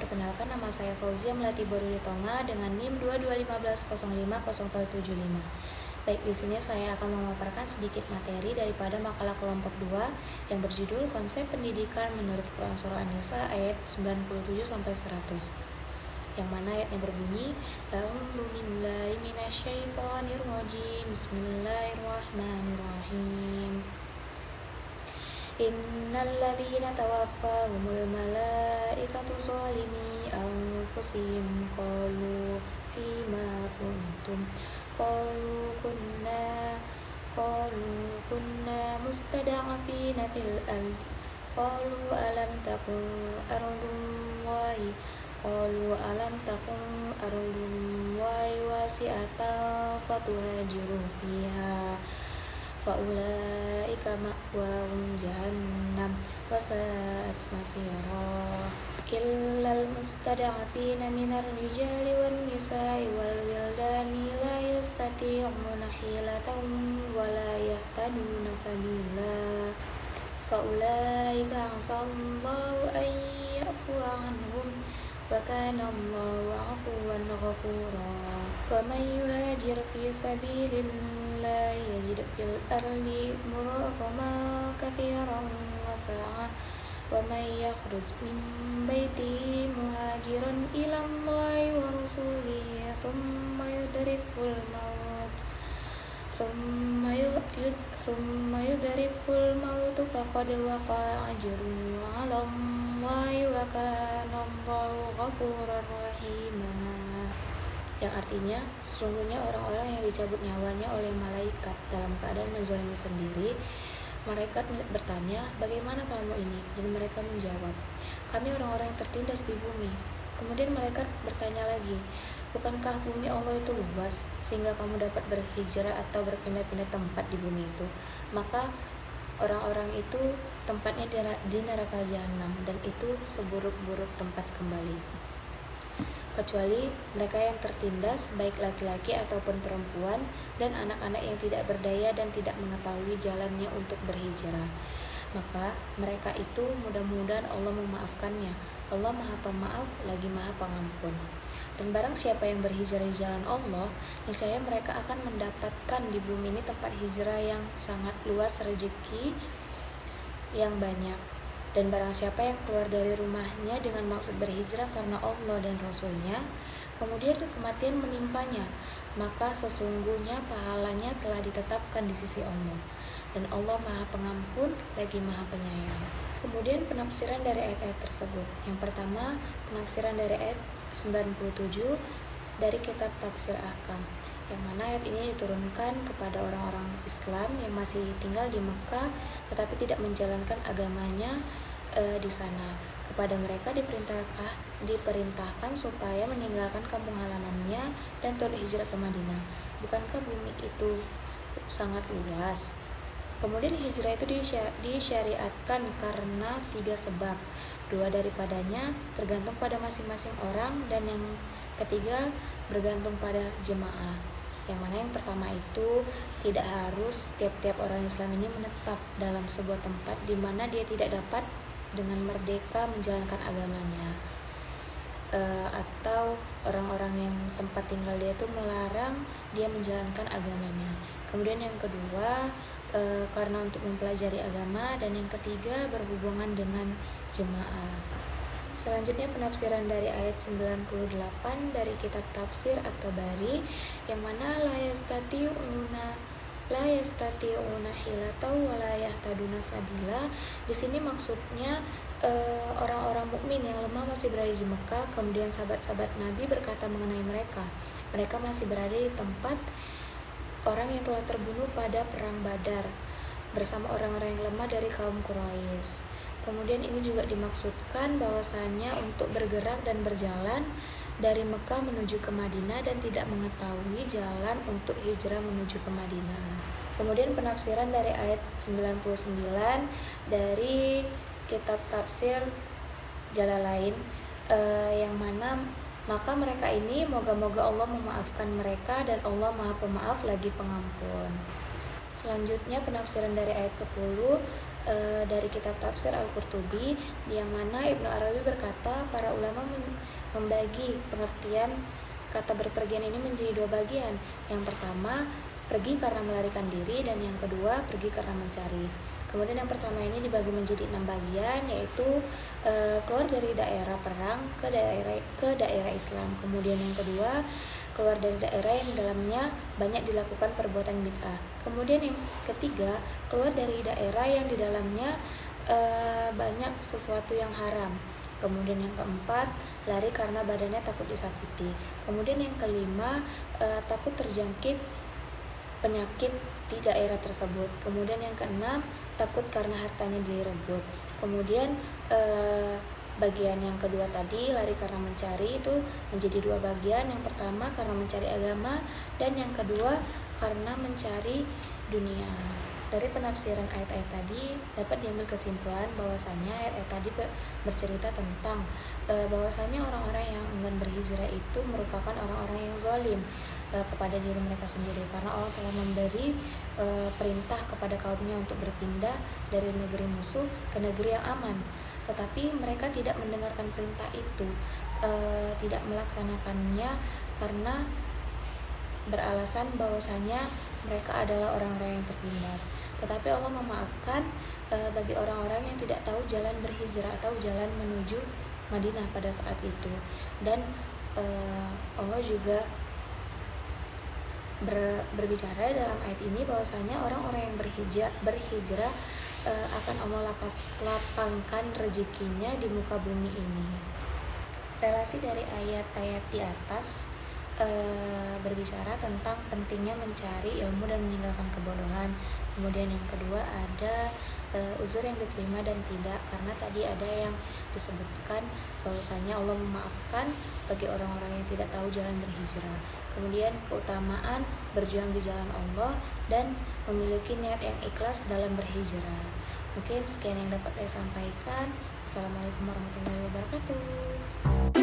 Perkenalkan, nama saya Fauzia Melati Boruri Tonga dengan NIM 2215050175. Baik, di sini saya akan memaparkan sedikit materi daripada makalah kelompok 2 yang berjudul Konsep Pendidikan Menurut Quran Surah An-Nisa ayat 97 sampai 100. Yang mana ayatnya berbunyi, A'udzu billahi minasyaitonir rajim. Bismillahirrahmanirrahim. Innal ladzina tawaffahumul malaikatu zalimi anfusihim qalu fima kuntum qalu kunna mustada'afina fil ardi qalu alam takun ardullahi wasi'atan fatuhajiru fiha faulaika ma'wahum jahannam wasa'at masira illal mustada'afina minar rijali wan nisa'i wal wildani la yastati'una hilatan wa la yahtaduna sabila faulaika asallahu an ya'fuwa anhum wa kana Allahu 'afuwan ghafura wa man yuhajir fi sabilillahi yajid fil ardi muraqaman katsiran wa sa'ah wa man yakhruj min baitihi muhajiran ila Allahi wa rasulihi thumma yudrikul maut faqad waqa'a ajruhu 'ala Allahi wa kana Allahu ghafurur rahima. Yang artinya, sesungguhnya orang-orang yang dicabut nyawanya oleh malaikat dalam keadaan menzalimi sendiri. Malaikat bertanya, bagaimana kamu ini? Dan mereka menjawab, kami orang-orang yang tertindas di bumi. Kemudian malaikat bertanya lagi, bukankah bumi Allah itu luas sehingga kamu dapat berhijrah atau berpindah-pindah tempat di bumi itu? Maka orang-orang itu tempatnya di neraka jahanam, dan itu seburuk-buruk tempat kembali. Kecuali mereka yang tertindas, baik laki-laki ataupun perempuan, dan anak-anak yang tidak berdaya dan tidak mengetahui jalannya untuk berhijrah. Maka mereka itu mudah-mudahan Allah memaafkannya. Allah Maha Pemaaf lagi Maha Pengampun. Dan barang siapa yang berhijrah di jalan Allah, niscaya mereka akan mendapatkan di bumi ini tempat hijrah yang sangat luas, rezeki yang banyak. Dan barang siapa yang keluar dari rumahnya dengan maksud berhijrah karena Allah dan Rasulnya, kemudian kematian menimpanya, maka sesungguhnya pahalanya telah ditetapkan di sisi Allah. Dan Allah Maha Pengampun lagi Maha Penyayang. Kemudian penafsiran dari ayat-ayat tersebut. Yang pertama, penafsiran dari ayat 97 dari kitab Tafsir Ahkam, yang mana ayat ini diturunkan kepada orang-orang Islam yang masih tinggal di Mekah tetapi tidak menjalankan agamanya di sana. Kepada mereka diperintahkan supaya meninggalkan kampung halamannya dan turut hijrah ke Madinah. Bukankah bumi itu sangat luas? Kemudian hijrah itu disyariatkan karena 3 sebab. 2 daripadanya tergantung pada masing-masing orang, dan yang ketiga bergantung pada jemaah. Yang mana yang pertama itu tidak harus tiap-tiap orang Islam ini menetap dalam sebuah tempat di mana dia tidak dapat dengan merdeka menjalankan agamanya, atau orang-orang yang tempat tinggal dia itu melarang dia menjalankan agamanya. Kemudian yang kedua karena untuk mempelajari agama, dan yang ketiga berhubungan dengan jemaah. Selanjutnya penafsiran dari ayat 98 dari kitab Tafsir At-Tabari, yang mana la yastati'una hilatan wa la yahtaduna sabila. Di sini maksudnya orang-orang mukmin yang lemah masih berada di Mekah. Kemudian sahabat-sahabat Nabi berkata mengenai mereka masih berada di tempat orang yang telah terbunuh pada perang Badar bersama orang-orang yang lemah dari kaum Quraisy. Kemudian ini juga dimaksudkan bahwasanya untuk bergerak dan berjalan dari Mekah menuju ke Madinah dan tidak mengetahui jalan untuk hijrah menuju ke Madinah. Kemudian penafsiran dari ayat 99 dari kitab Tafsir Jalalain, yang mana maka mereka ini moga-moga Allah memaafkan mereka, dan Allah Maha Pemaaf lagi Pengampun. Selanjutnya penafsiran dari ayat 10 dari kitab tafsir Al-Qurtubi, yang mana Ibnu Arabi berkata para ulama membagi pengertian kata berpergian ini menjadi dua bagian. Yang pertama, pergi karena melarikan diri, dan yang kedua, pergi karena mencari. Kemudian yang pertama ini dibagi menjadi 6 bagian, yaitu keluar dari daerah perang ke daerah Islam. Kemudian yang kedua, keluar dari daerah yang dalamnya banyak dilakukan perbuatan bid'ah. Kemudian yang ketiga, keluar dari daerah yang di dalamnya banyak sesuatu yang haram. Kemudian yang keempat, lari karena badannya takut disakiti. Kemudian yang kelima, takut terjangkit penyakit di daerah tersebut. Kemudian yang keenam, takut karena hartanya direbut. Kemudian bagian yang kedua tadi, lari karena mencari, itu menjadi dua bagian. Yang pertama karena mencari agama, dan yang kedua karena mencari dunia. Dari penafsiran ayat-ayat tadi dapat diambil kesimpulan bahwasanya ayat-ayat tadi bercerita tentang bahwasanya orang-orang yang enggan berhijrah itu merupakan orang-orang yang zalim kepada diri mereka sendiri, karena Allah telah memberi perintah kepada kaumnya untuk berpindah dari negeri musuh ke negeri yang aman, tetapi mereka tidak mendengarkan perintah itu, tidak melaksanakannya karena beralasan bahwasanya mereka adalah orang-orang yang tertindas. Tetapi Allah memaafkan bagi orang-orang yang tidak tahu jalan berhijrah atau jalan menuju Madinah pada saat itu. Dan Allah juga berbicara dalam ayat ini bahwasanya orang-orang yang berhijrah akan Allah lapangkan rezekinya di muka bumi ini. Relasi dari ayat-ayat di atas berbicara tentang pentingnya mencari ilmu dan meninggalkan kebodohan. Kemudian yang kedua ada uzur yang diterima dan tidak, karena tadi ada yang disebutkan bahwasanya Allah memaafkan bagi orang-orang yang tidak tahu jalan berhijrah. Kemudian keutamaan berjuang di jalan Allah dan memiliki niat yang ikhlas dalam berhijrah. Mungkin sekian yang dapat saya sampaikan. Assalamualaikum warahmatullahi wabarakatuh.